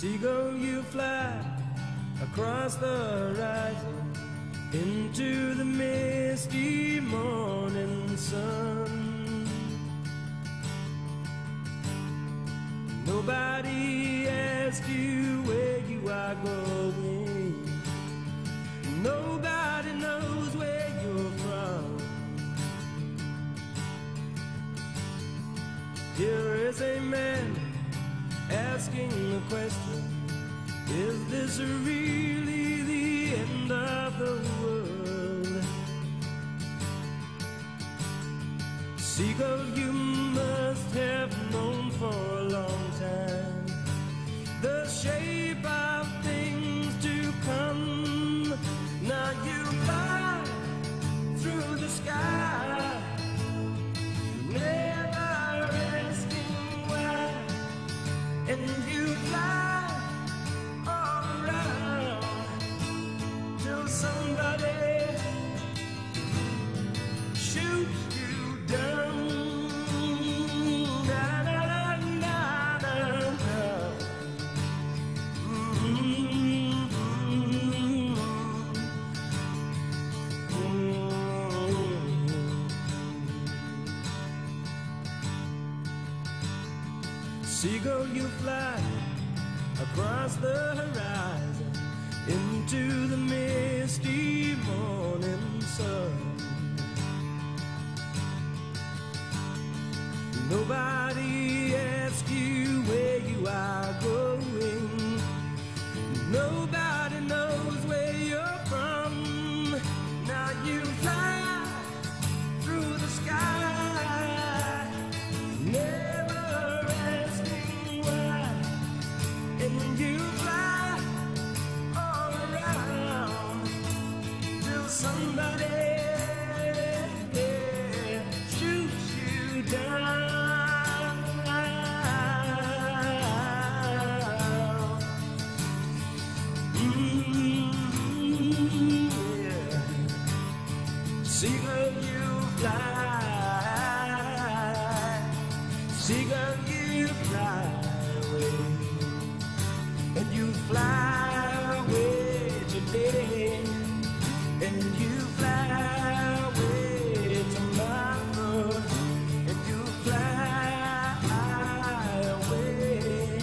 Seagull, you fly across the horizon into the misty morning sun. Nobody asks you where you are going. Nobody knows where you're from. Here is a man asking the question, is this really the end of the world? Seagull, you must have known for a long time the shape of things to come. Now you fly through the sky, never asking why, and you fly all around till somebody shoots you down. Seagull, you fly across the horizon into the misty morning sun. Nobody asks you where you are going. Nobody knows where you're from. Now you fly through the sky, never asking why, and you fly all around till somebody shoots you down. Seagull, you fly. Seagull, you fly away, and you fly away today, and you fly away tomorrow, and you fly away.